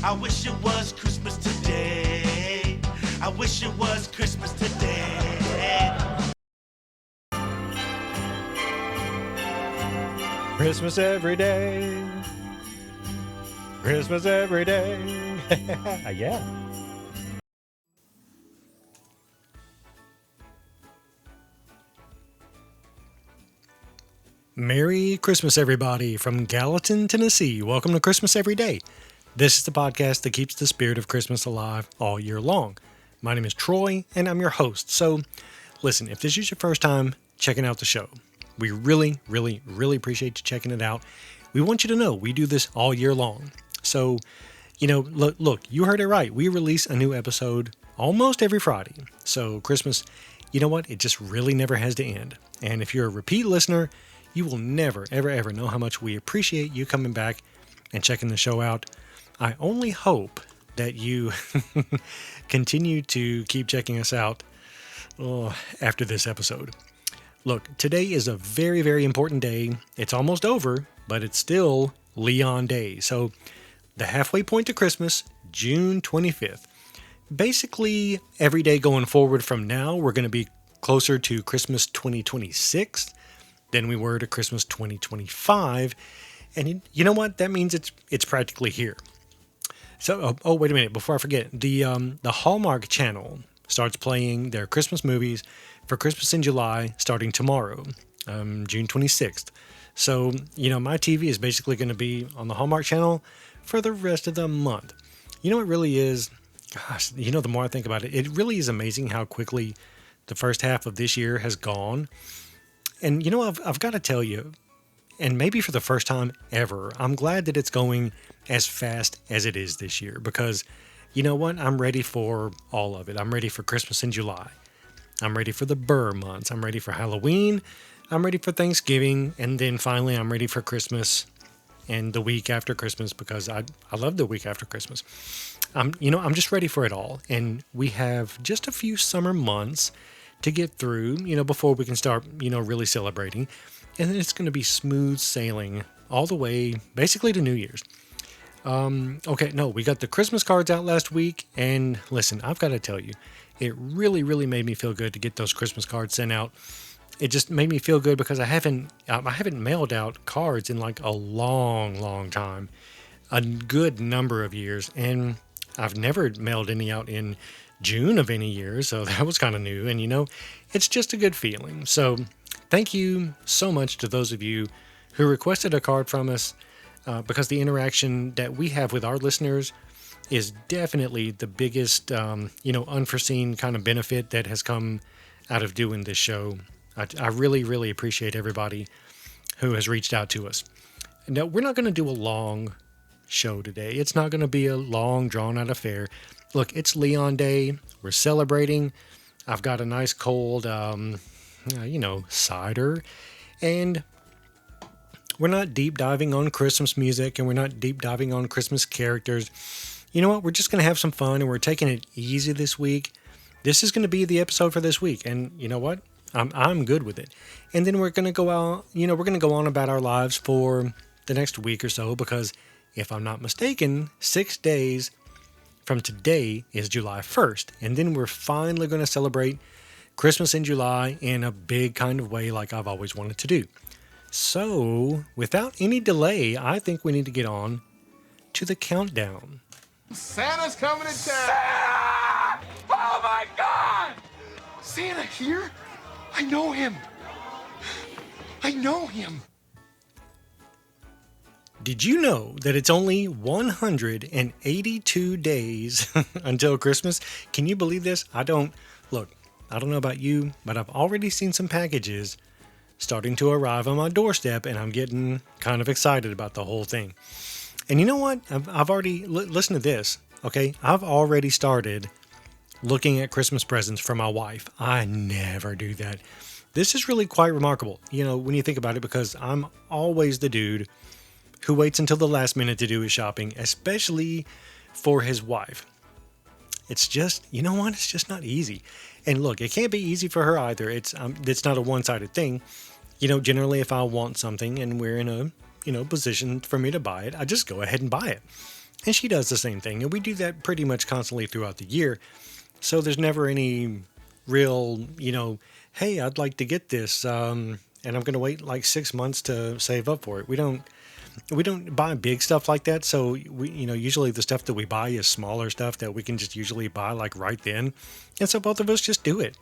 I wish it was Christmas today. I wish it was Christmas today. Christmas every day. Christmas every day. Yeah. Merry Christmas, everybody, from Gallatin, Tennessee. Welcome to Christmas Every Day. This is the podcast that keeps the spirit of Christmas alive all year long. My name is Troy, and I'm your host. So, listen, if this is your first time checking out the show, we really appreciate you checking it out. We want you to know we do this all year long. So, look, you heard it right. We release a new episode almost every Friday. So, Christmas, you know what? It just really never has to end. And if you're a repeat listener, you will never, ever know how much we appreciate you coming back and checking the show out. I only hope that you continue to keep checking us out after this episode. Look, today is a very important day. It's almost over, but it's still Leon Day. So the halfway point to Christmas, June 25th. Basically, every day going forward from now, we're going to be closer to Christmas 2026 than we were to Christmas 2025. And you know what? That means it's practically here. So, wait a minute. Before I forget, the Hallmark Channel starts playing their Christmas movies for Christmas in July starting tomorrow, June 26th. So, my TV is basically going to be on the Hallmark Channel for the rest of the month. It really is, gosh, the more I think about it, it really is amazing how quickly the first half of this year has gone. And, I've got to tell you, and maybe for the first time ever, I'm glad that it's going as fast as it is this year because, you know what? I'm ready for all of it. I'm ready for Christmas in July. I'm ready for the Burr months. I'm ready for Halloween. I'm ready for Thanksgiving. And then finally, I'm ready for Christmas and the week after Christmas because I love the week after Christmas. I'm just ready for it all. And we have just a few summer months to get through, before we can start, really celebrating. And then it's going to be smooth sailing all the way basically to New Year's. We got the Christmas cards out last week. And listen, I've got to tell you, it really made me feel good to get those Christmas cards sent out. It just made me feel good because I haven't mailed out cards in like a long time, a good number of years. And I've never mailed any out in June of any year, so that was kind of new. And it's just a good feeling. So thank you so much to those of you who requested a card from us, because the interaction that we have with our listeners is definitely the biggest, unforeseen kind of benefit that has come out of doing this show. I really appreciate everybody who has reached out to us. Now, we're not going to do a long show today. It's not going to be a long, drawn-out affair. Look, it's Leon Day. We're celebrating. I've got a nice cold, cider. And we're not deep diving on Christmas music and we're not deep diving on Christmas characters. You know what? We're just going to have some fun and we're taking it easy this week. This is going to be the episode for this week. And you know what? I'm good with it. And then we're going to go out, we're going to go on about our lives for the next week or so because if I'm not mistaken, 6 days from today is July 1st. And then we're finally going to celebrate Christmas in July in a big kind of way like I've always wanted to do. So, without any delay, I think we need to get on to the countdown. Santa's coming to town! Santa! Oh my God! Santa here? I know him. Did you know that it's only 182 days until Christmas? Can you believe this? I don't know about you, but I've already seen some packages starting to arrive on my doorstep, and I'm getting kind of excited about the whole thing. And you know what? I've already, listen to this, okay? I've already started looking at Christmas presents for my wife. I never do that. This is really quite remarkable, when you think about it, because I'm always the dude who waits until the last minute to do his shopping, especially for his wife. It's just, it's just not easy. And look, it can't be easy for her either. It's not a one-sided thing. Generally, if I want something and we're in a, position for me to buy it, I just go ahead and buy it. And she does the same thing. And we do that pretty much constantly throughout the year. So there's never any real, hey, I'd like to get this. And I'm going to wait like 6 months to save up for it. We don't buy big stuff like that. So usually the stuff that we buy is smaller stuff that we can just usually buy like right then. And so both of us just do it.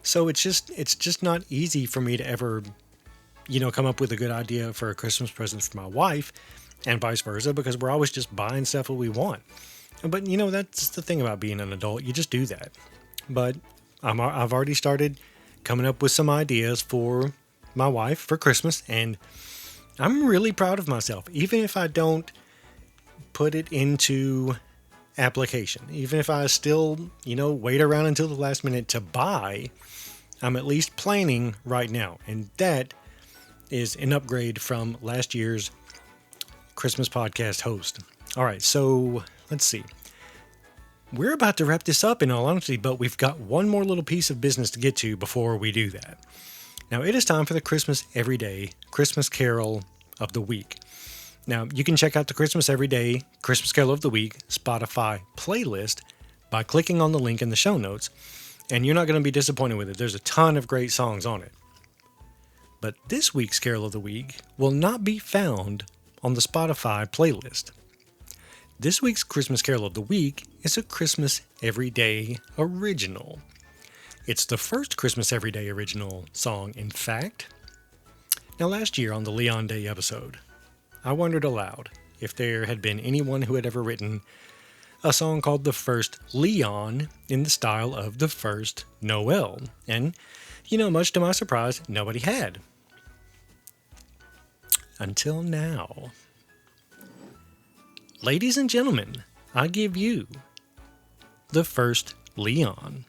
So it's just not easy for me to ever, come up with a good idea for a Christmas present for my wife and vice versa, because we're always just buying stuff that we want. But that's the thing about being an adult. You just do that. But I've already started coming up with some ideas for my wife for Christmas, and I'm really proud of myself. Even if I don't put it into application, even if I still, wait around until the last minute to buy, I'm at least planning right now. And that is an upgrade from last year's Christmas podcast host. All right, so let's see. We're about to wrap this up in all honesty, but we've got one more little piece of business to get to before we do that. Now, it is time for the Christmas Everyday Christmas Carol of the Week. Now, you can check out the Christmas Everyday Christmas Carol of the Week Spotify playlist by clicking on the link in the show notes, and you're not going to be disappointed with it. There's a ton of great songs on it. But this week's Carol of the Week will not be found on the Spotify playlist. This week's Christmas Carol of the Week is a Christmas Everyday original. It's the first Christmas Everyday original song, in fact. Now, last year on the Leon Day episode, I wondered aloud if there had been anyone who had ever written a song called The First Leon in the style of The First Noel. And, much to my surprise, nobody had. Until now. Ladies and gentlemen, I give you The First Leon.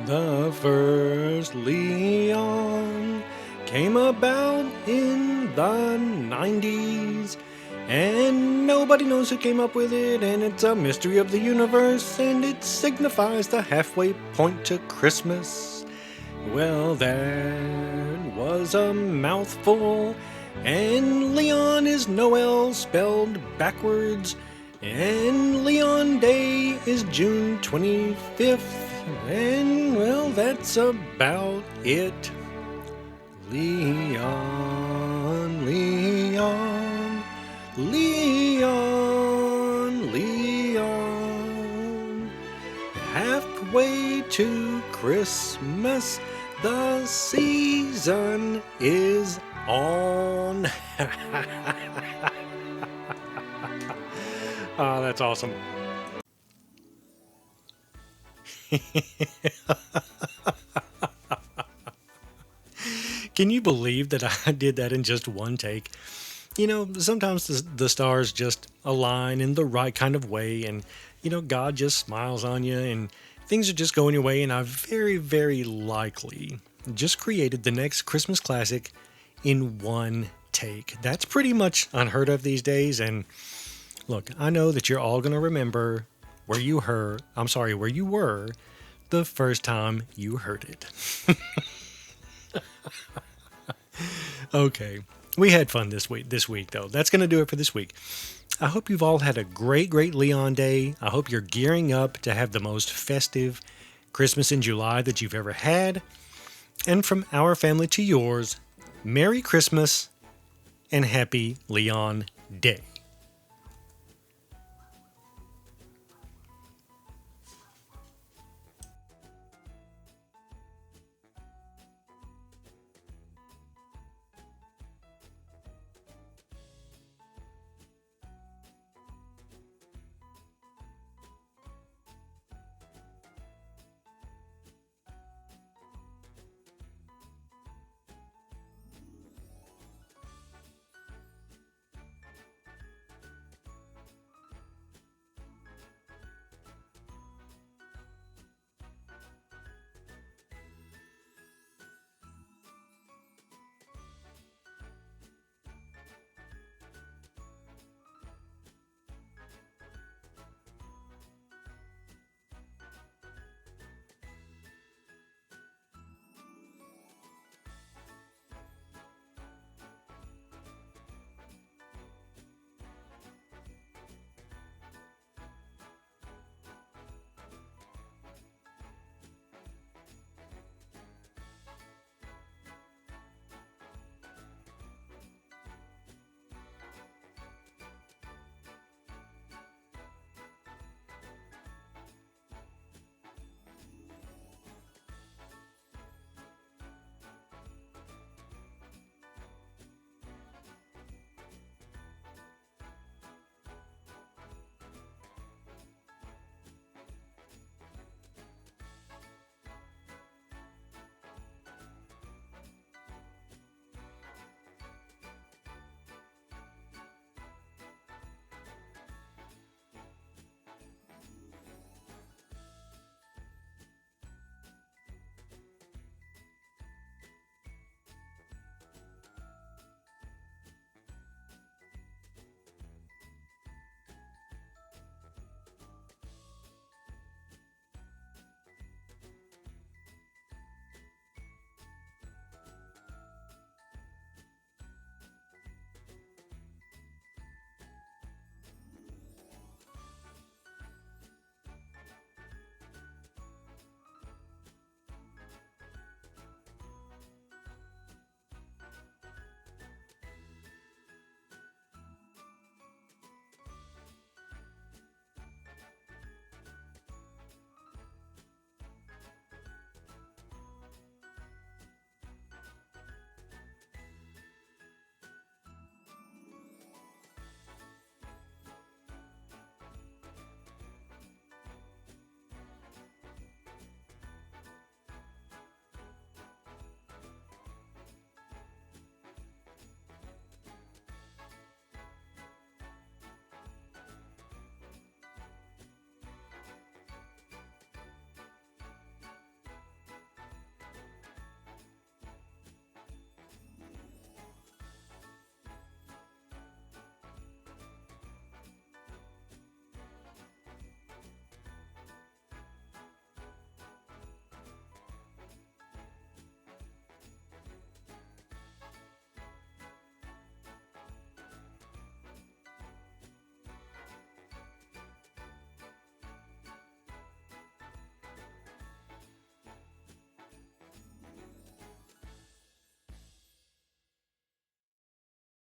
The first Leon came about in the 90s, and nobody knows who came up with it, and it's a mystery of the universe, and it signifies the halfway point to Christmas. Well, that was a mouthful, and Leon is Noel spelled backwards, and Leon Day is June 25th. And, well, that's about it. Leon, Leon, Leon, Leon. Halfway to Christmas, the season is on. Oh, that's awesome. Can you believe that I did that in just one take? Sometimes the stars just align in the right kind of way, and, God just smiles on you, and things are just going your way, and I've very, very likely just created the next Christmas classic in one take. That's pretty much unheard of these days, and look, I know that you're all going to remember where you were the first time you heard it. Okay, we had fun this week though. That's going to do it for this week. I hope you've all had a great Leon Day. I hope you're gearing up to have the most festive Christmas in July that you've ever had. And from our family to yours, Merry Christmas and Happy Leon Day.